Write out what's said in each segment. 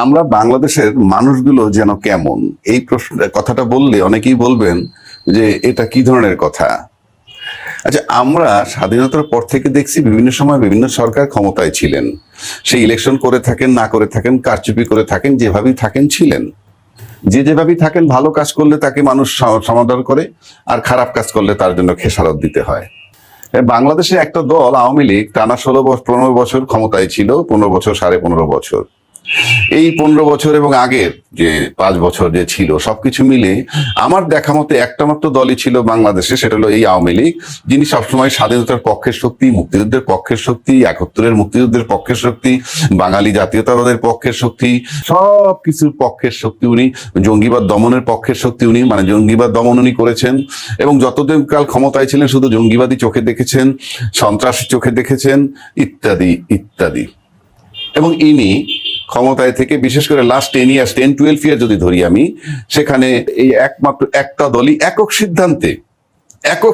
আমরা বাংলাদেশের মানুষগুলো যেন কেমন, এই প্রশ্ন কথাটা বললে অনেকেই বলবেন যে এটা কি ধরনের কথা। আচ্ছা, আমরা স্বাধীনতার পর থেকে দেখছি বিভিন্ন সময় বিভিন্ন সরকার ক্ষমতায় ছিলেন, সেই ইলেকশন করে থাকেন না করে থাকেন, কারচুপি করে থাকেন, যেভাবেই থাকেন ছিলেন। যে যেভাবেই থাকেন, ভালো কাজ করলে তাকে মানুষ সমাদর করে, আর খারাপ কাজ করলে তার জন্য খেসারত দিতে হয়। বাংলাদেশে একটা দল আওয়ামী লীগ টানা 15 বছর ক্ষমতায় ছিল, 15 বছর 15.5 বছর। এই 15 বছর এবং আগের যে 5 বছর যে ছিল, সবকিছু মিলে আমার দেখা মতে একটা মাত্র দলই ছিল বাংলাদেশে, সেটা হলো এই আওয়ামী লীগ, যিনি সবসময় স্বাধীনতার পক্ষের শক্তি, মুক্তিযুদ্ধের পক্ষের শক্তি, 71-এর মুক্তিযুদ্ধের পক্ষের শক্তি, বাঙালি জাতীয়তাবাদের পক্ষের শক্তি, সবকিছুর পক্ষের শক্তি উনি, জঙ্গিবাদ দমনের পক্ষের শক্তি উনি, মানে জঙ্গিবাদ দমন উনি করেছেন। এবং যতদিন কাল ক্ষমতায় ছিলেন শুধু জঙ্গিবাদী চোখে দেখেছেন, সন্ত্রাসী চোখে দেখেছেন, ইত্যাদি ইত্যাদি। এবং ইনি ক্ষমতায় থেকে বিশেষ করে লাস্ট 10 ইয়ার্স, 10-12 ইয়ার যদি ধরি আমি, সেখানে এই একমাত্র একটা দলই একক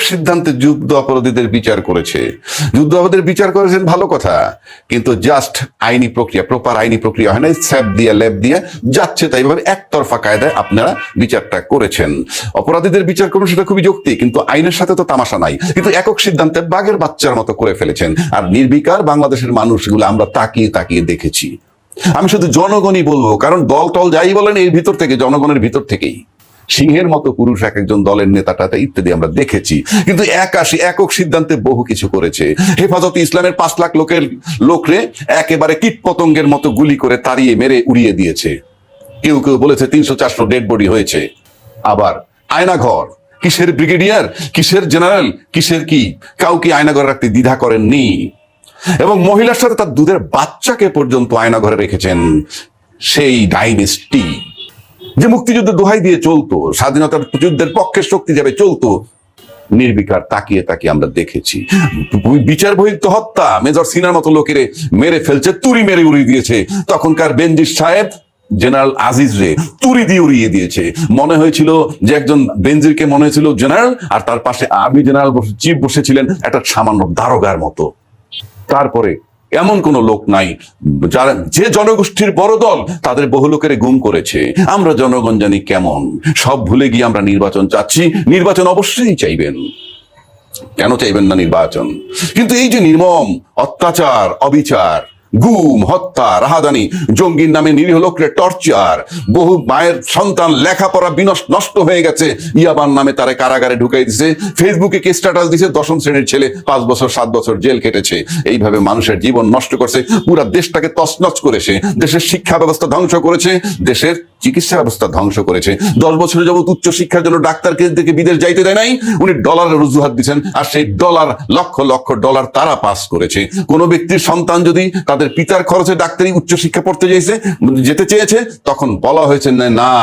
সিদ্ধান্তে যুদ্ধ অপরাধীদের বিচার করেছে। যুদ্ধ অপরাধীদের বিচার করেছেন, ভালো কথা, কিন্তু জাস্ট আইনি প্রক্রিয়া, প্রপার আইনি প্রক্রিয়া হয় না, স্যাপ দিয়ে ল্যাব দিয়ে যাচ্ছে তাই ভাবে একতরফা কায়দায় আপনারা বিচারটা করেছেন। অপরাধীদের বিচার করুন, সেটা খুবই যৌক্তিক, কিন্তু আইনের সাথে তো তামাশা নাই। কিন্তু একক সিদ্ধান্তে বাঘের বাচ্চার মতো করে ফেলেছেন, আর নির্বিকার বাংলাদেশের মানুষগুলো আমরা তাকিয়ে তাকিয়ে দেখেছি। আমি শুধু জনগণই বলবো, কারণ দল টল যাই বলেন, এর ভিতর থেকে, জনগণের ভিতর থেকেই সিংহের মতো পুরুষ এক একজন দলের নেতাটাতে ইত্যাদি আমরা দেখেছি। কিন্তু একক সিদ্ধান্তে বহু কিছু করেছে। হেফাজতে ইসলামের 5 লাখ লোকরে একেবারে কীট পতঙ্গের মতো গুলি করে তাড়িয়ে মেরে উড়িয়ে দিয়েছে। কেউ কেউ বলেছে 300-400 ডেড বডি হয়েছে। আবার আয়নাঘর, কিসের ব্রিগেডিয়ার, কিসের জেনারেল, কিসের কি, কাউকে আয়নাঘর রাখতে দ্বিধা করেননি। এবং মহিলার সাথে তার দুধের বাচ্চাকে পর্যন্ত আয়নাঘরে রেখেছেন। সেই ডাইনেস্টি যে মুক্তিযুদ্ধের দোহাই দিয়ে চলতো, স্বাধীনতার যুদ্ধের পক্ষের শক্তি যাবে চলতো, নির্বিকার তাকিয়ে তাকিয়ে আমরা দেখেছি। বিচার বহির্ভূত হত্যা, মেজর সিনার মতো লোকেরে মেরে ফেলছে, তুড়ি মেরে উড়িয়ে দিয়েছে। তখনকার বেনজির সাহেব জেনারেল আজিজ রে তুড়ি দিয়ে উড়িয়ে দিয়েছে। মনে হয়েছিল যে একজন বেনজিরকে মনে হয়েছিল জেনারেল, আর তার পাশে আর্মি জেনারেল চিফ বসেছিলেন একটা সামান্য দারোগার মতো। তারপরে এমন কোন লোক নাই যারা, যে জনগোষ্ঠীর বড় দল তাদের বহু লোকের গুম করেছে। আমরা জনগণ জানি কেমন, সব ভুলে গিয়ে আমরা নির্বাচন চাচ্ছি। নির্বাচন অবশ্যই চাইবেন, কেন চাইবেন না নির্বাচন? কিন্তু এই যে নির্মম অত্যাচার, অবিচার, গুম, হত্যা, রাহাদানি, জঙ্গির নামে নিরীহ লোকরে টর্চার, বহু মায়ের সন্তান লেখাপড়া নষ্ট হয়ে গেছে, ইয়াবার নামে তারা কারাগারে ঢুকাই দিছে, ফেসবুকে কে স্ট্যাটাস দিছে 10ম শ্রেণীর ছেলে 5 বছর 7 বছর জেল কেটেছে। এইভাবে মানুষের জীবন নষ্ট করছে, পুরা দেশটাকে তছনছ করেছে, দেশের শিক্ষা ব্যবস্থা ধ্বংস করেছে, দেশের চিকিৎসা ব্যবস্থা ধ্বংস করেছে। 10 বছরের যাবত উচ্চ শিক্ষার জন্য ডাক্তারকে দেখে বিদেশ যাইতে দেয় নাই, উনি ডলারের অজুহাত দিচ্ছেন, আর সেই ডলার, লক্ষ লক্ষ ডলার তারা পাস করেছে। কোন ব্যক্তির সন্তান যদি তাদের পিতার খরচে ডাক্তারি উচ্চ শিক্ষা পড়তে যেতে চেয়েছে, তখন বলা হয়েছে না,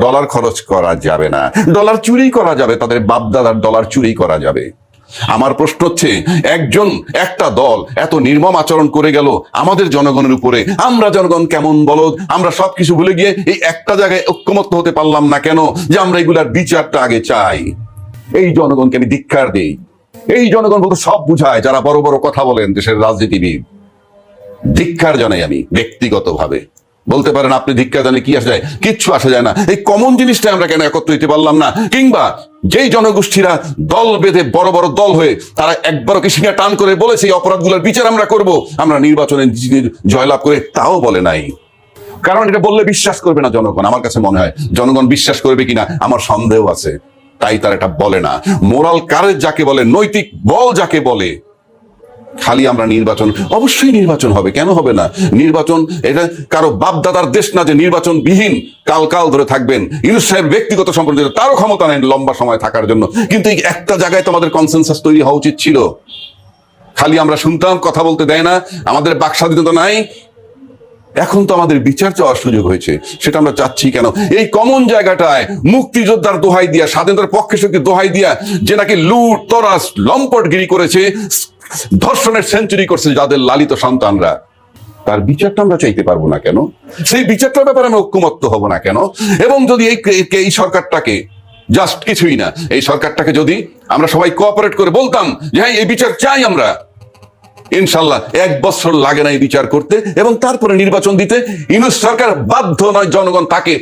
ডলার খরচ করা যাবে না, ডলার চুরি করা যাবে, তাদের বাপদাদার ডলার চুরি করা যাবে। আমার প্রশ্ন হচ্ছে, একটা দল এত নির্মম আচরণ করে গেল আমাদের জনগণের উপরে, আমরা জনগণ কেমন বলদ, আমরা সবকিছু ভুলে গিয়ে এই একটা জায়গায় ঐক্যমত্য হতে পারলাম না কেন, যে আমরা এগুলার বিচারটা আগে চাই। এই জনগণকে আমি ধিক্কার দেই। এই জনগণ বলতে সব বুঝায় যারা বড় বড় কথা বলেন, দেশের রাজনীতিবিদ, ধিক্কার জানাই আমি ব্যক্তিগতভাবে। বলতে পারেন আপনি ধিক্কার জানে কি আসে যায়, কিচ্ছু আসে যায় না। এই কমন জিনিসটা আমরা কেন একত্র হইতে পারলাম না? কিংবা যেই জনগোষ্ঠীরা দল বেঁধে বড় বড় দল হয়ে তারা একবারও কি সিংহা টান করে বলেছে এই অপরাধগুলোর বিচার আমরা করব, আমরা নির্বাচনে জয়লাভ করে, তাও বলে নাই। কারণ এটা বললে বিশ্বাস করবে না জনগণ। আমার কাছে মনে হয় জনগণ বিশ্বাস করবে কিনা আমার সন্দেহ আছে, তাই তারা এটা বলে না। মোরাল কারেজ যাকে বলে, নৈতিক বল যাকে বলে, খালি আমরা নির্বাচন, অবশ্যই নির্বাচন হবে, কেন হবে না? নির্বাচন এটা কারো বাপদাদার দেশ না যে নির্বাচন বিহীন কাল ধরে থাকবেন। ইউনূস সাহেব ব্যক্তিগত সম্পর্ক, তারও ক্ষমতা নেই লম্বা সময় থাকার জন্য, কিন্তু একটা জায়গায় তো আমাদের কনসেনসাস তৈরি হওয়া উচিত ছিল। খালি আমরা শুনতাম, কথা বলতে দেয় না, আমাদের বাক স্বাধীনতা নাই। এখন তো আমাদের বিচার চাওয়ার সুযোগ হয়েছে, সেটা আমরা চাচ্ছি কেন? এই কমন জায়গাটায় মুক্তিযোদ্ধার দোহাই দিয়া, স্বাধীনতার পক্ষে শক্তি দোহাই দিয়া, যে নাকি লুট তরাস লম্পটগিরি করেছে, ধর্ষণের সেঞ্চুরি করছে যাদের লালিত সন্তানরা, তার বিচারটা আমরা চাইতে পারবো না কেন? সেই বিচারটার ব্যাপারে আমরা ঐক্যমত্য হব না কেন? এবং যদি এই সরকারটাকে, জাস্ট কিছুই না, এই সরকারটাকে যদি আমরা সবাই কোঅপারেট করে বলতাম যে হ্যাঁ এই বিচার চাই আমরা, ইনশাল্লাহ 1 বছর লাগে না এই বিচার করতে, এবং তারপরে নির্বাচন দিতে ইউনূস সরকার বাধ্য নয়, জনগণ তাকে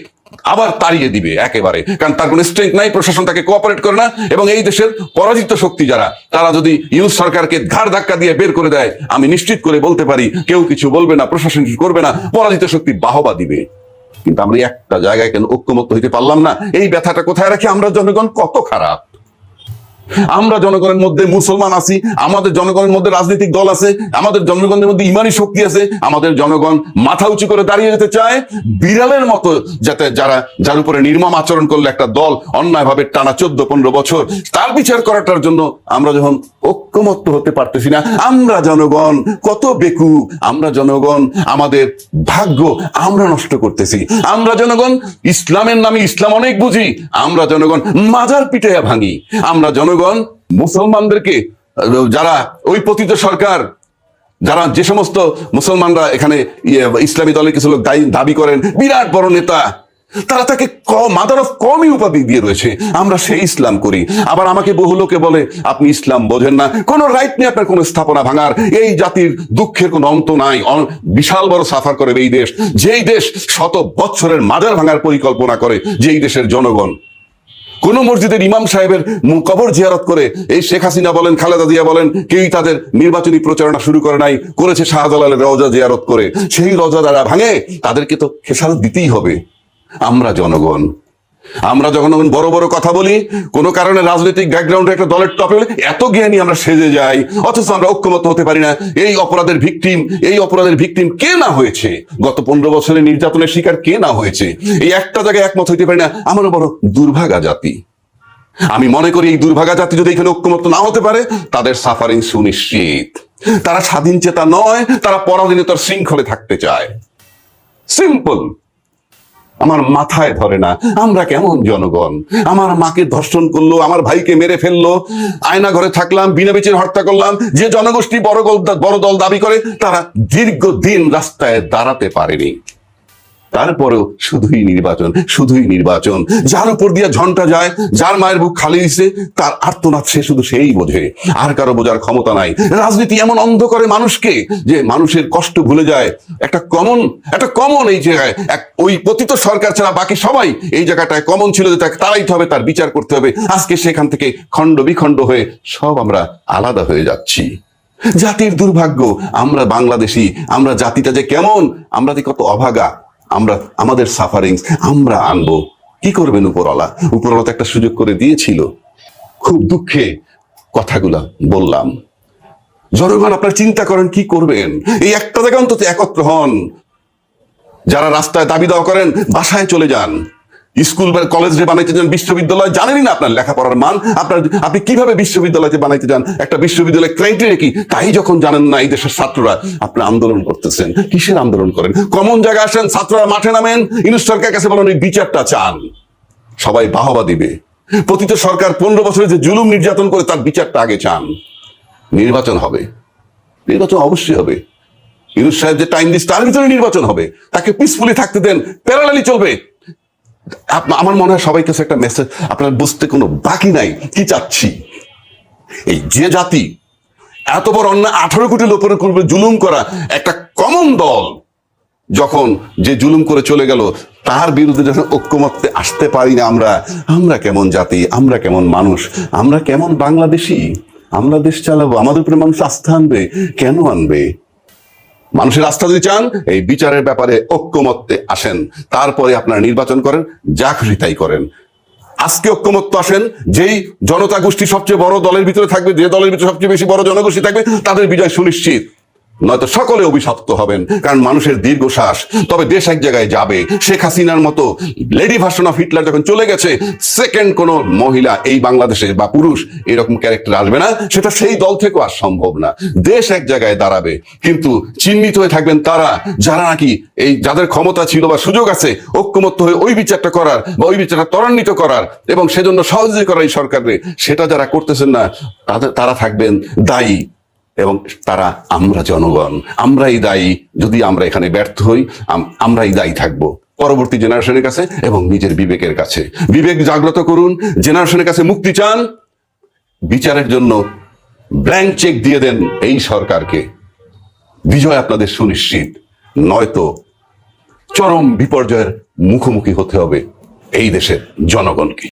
আবার তাড়িয়ে দিবে একেবারে, কারণ তার কোনো স্ট্রেংথ নাই, প্রশাসন তাকে কোঅপারেট করে না। এবং এই দেশের পরাজিত শক্তি যারা, তারা যদি ইউনূস সরকারকে ঘাড় ধাক্কা দিয়ে বের করে দেয়, আমি নিশ্চিত করে বলতে পারি কেউ কিছু বলবে না, প্রশাসন কিছু করবে না, পরাজিত শক্তি বাহবা দিবে। কিন্তু আমরা একটা জায়গায় কেন ঐক্যমত্য হইতে পারলাম না? এই ব্যথাটা কোথায় রাখি? আমরা জনগণ কত খারাপ। আমরা জনগণের মধ্যে মুসলমান আছি, আমাদের জনগণের মধ্যে রাজনৈতিক দল আছে, আমাদের জনগণের মধ্যে ইমানি শক্তি আছে, আমাদের জনগণ মাথা উঁচু করে দাঁড়িয়ে যেতে চায় বিড়ালের মতো, যাতে যার উপরে নির্মম আচরণ করলে একটা দল অন্যায়ভাবে টানা 14-15 বছর তার বিচার করাটার জন্য আমরা যখন ঐক্যমত্য হতে পারতেছি না, আমরা জনগণ কত বেকুব, আমরা জনগণ আমাদের ভাগ্য আমরা নষ্ট করতেছি। আমরা জনগণ ইসলামের নামে ইসলাম অনেক বুঝি, আমরা জনগণ মাজার পিটাইয়া ভাঙি। আমরা জনগণ মুসলমানদেরকে, যারা ওই পতিত সরকার, যারা যে সমস্ত মুসলমানরা এখানে ইসলামী দলের কিছু লোক দাবি করেন বিরাট বড় নেতা, তারা তাকে মাদার অফ কমই উপাধি দিয়ে রয়েছে, আমরা সেই ইসলাম করি। আবার আমাকে বহু লোকে বলে আপনি ইসলাম বোঝেন না, কোনো রাইট নেই আপনার কোনো স্থাপনা ভাঙার। এই জাতির দুঃখের কোনো অন্ত নাই, বিশাল বড় সাফার করে এই দেশ, যেই দেশ শত বছরের মাজার ভাঙার পরিকল্পনা করে, যেই দেশের জনগণ কোন মসজিদের ইমাম সাহেবের কবর জিয়ারত করে, এই শেখ হাসিনা বলেন, খালেদা জিয়া বলেন, কেউই তাদের নির্বাচনী প্রচারণা শুরু করে নাই, করেছে শাহজালালের রওজা জিয়ারত করে। সেই রওজা যারা ভাঙে তাদেরকে তো খেসারত দিতেই হবে। আমরা জনগণ, আমরা যখন বড় বড় কথা বলি, কোনো কারণে রাজনৈতিক ব্যাকগ্রাউন্ডে একটা দলের টপে হলে এত জ্ঞানী আমরা সেজে যাই, অথচ আমরা ঐক্যমত হতে পারি না। এই অপরাধের ভিকটিম কে না হয়েছে? গত 15 বছরের নির্যাতনের শিকার কে না হয়েছে? এই একটা জায়গায় একমত হইতে পারি না, আমরা বড় দুর্ভাগা জাতি। আমি মনে করি এই দুর্ভাগা জাতি যদি এখানে ঐক্যমত না হতে পারে, তাদের সাফারিং সুনিশ্চিত। তারা স্বাধীন চেতা নয়, তারা পরাধীনতার শৃঙ্খলে থাকতে চায়। সিম্পল। আমার মাথায় ধরে না আমরা কেমন জনগণ। আমার মাকে ধর্ষণ করলো, আমার ভাইকে মেরে ফেললো, আয়না ঘরে থাকলাম, বিনা বিচারে হত্যা করলাম। যে জনগোষ্ঠী বড় দল দাবি করে, তারা দীর্ঘদিন রাস্তায় দাঁড়াতে পারেনি। তারপরেও শুধুই নির্বাচন। যার উপর দিয়ে ঝন্টা যায়, যার মায়ের বুক খালি দিছে, তার আর্তনাদ সে শুধু সেই বোঝে, আর কারো বোঝার ক্ষমতা নাই। রাজনীতি এমন অন্ধ করে মানুষকে যে মানুষের কষ্ট ভুলে যায়। একটা কমন এই জায়গায় ওই পতিত সরকার ছাড়া বাকি সবাই এই জায়গাটায় কমন ছিল যে তাকে তাড়াইতে হবে, তার বিচার করতে হবে। আজকে সেখান থেকে খণ্ড বিখণ্ড হয়ে সব আমরা আলাদা হয়ে যাচ্ছি। জাতির দুর্ভাগ্য, আমরা বাংলাদেশি, আমরা জাতিটা যে কেমন, আমরা যে কত অভাগা। আমাদের সাফারিংস আমরা আনবো। কি করবেন উপরওয়ালা তো একটা সুযোগ করে দিয়েছিল। খুব দুঃখে কথাগুলা বললাম। জনগণ আপনারা চিন্তা করেন কি করবেন। এই একটা জায়গায় অন্তত একত্র হন। যারা রাস্তায় দাবি দাওয়া করেন, বাসায় চলে যান। স্কুল বা কলেজে বানাইতে যান, বিশ্ববিদ্যালয় জানেনই না আপনার লেখাপড়ার মান, আপনি কিভাবে বিশ্ববিদ্যালয়তে বানাইতে যান, একটা বিশ্ববিদ্যালয়ের ক্রাইটেরিয়া কি, তাই যখন জানেন না এই দেশের ছাত্ররা, আপনি আন্দোলন করতেছেন। কিসের আন্দোলন করেন? কমন জায়গা আসেন, ছাত্ররা মাঠে নামেন, ইউনূস সরকারের কাছে বলেন এই বিচারটা চান, সবাই বাহবা দিবে। পতিত সরকার 15 বছরে যে জুলুম নির্যাতন করে, তার বিচারটা আগে চান। নির্বাচন হবে, নির্বাচন অবশ্যই হবে। ইউনূস সাহেব যে টাইম দিচ্ছে তার ভিতরে নির্বাচন হবে। তাকে পিসফুলি থাকতে দেন, প্যারালালি চলবে। আমার মনে হয় সবাই কাছে একটা মেসেজ আপনার বুঝতে কোনো বাকি নাই কি চাচ্ছি। এই যে জাতি এত বড় অন্যায় 18 কোটি লোকের উপরে জুলুম করা একটা কমন দল, যখন যে জুলুম করে চলে গেল, তার বিরুদ্ধে যখন ঐক্যমত্যে আসতে পারি না আমরা কেমন জাতি, আমরা কেমন মানুষ, আমরা কেমন বাংলাদেশি। আমরা দেশ চালাবো, আমাদের উপরে মানুষ আস্থা আনবে, কেন আনবে? মানুষের আস্থা যদি চান, এই বিচারের ব্যাপারে ঐক্যমত্যে আসেন, তারপরে আপনারা নির্বাচন করেন, যা খুশি তাই করেন। আজকে ঐক্যমত্য আসেন, যেই জনতা গোষ্ঠী সবচেয়ে বড় দলের ভিতরে থাকবে, যে দলের ভিতরে সবচেয়ে বেশি বড় জনগোষ্ঠী থাকবে, তাদের বিজয় সুনিশ্চিত। নয়তো সকলে অভিশপ্ত হবেন, কারণ মানুষের দীর্ঘশ্বাস। তবে দেশ এক জায়গায় যাবে। শেখ হাসিনার মতো লেডি ভার্সন অফ হিটলার যখন চলে গেছে, সেকেন্ড কোন মহিলা এই বাংলাদেশে বা পুরুষ এরকম ক্যারেক্টার আসবে না। সেটা সেই দল থেকেও আর সম্ভব না। দেশ এক জায়গায় দাঁড়াবে, কিন্তু চিহ্নিত হয়ে থাকবেন তারা, যারা নাকি যাদের ক্ষমতা ছিল বা সুযোগ আছে ঐক্যমত্য হয়ে ওই বিচারটা করার বা ওই বিচারটা ত্বরান্বিত করার এবং সেজন্য সহযোগী করা এই সরকারে, সেটা যারা করতেছেন না, তারা থাকবেন দায়ী। এবং তারা আমরা জনগণ, আমরাই দায়ী। যদি আমরা এখানে ব্যর্থ হই, আমরাই দায়ী থাকবো পরবর্তী জেনারেশনের কাছে এবং নিজের বিবেকের কাছে। বিবেক জাগ্রত করুন, জেনারেশনের কাছে মুক্তি চান, বিচারের জন্য ব্ল্যাঙ্ক চেক দিয়ে দেন এই সরকারকে। বিজয় আপনাদের সুনিশ্চিত, নয়তো চরম বিপর্যয়ের মুখোমুখি হতে হবে এই দেশের জনগণকে।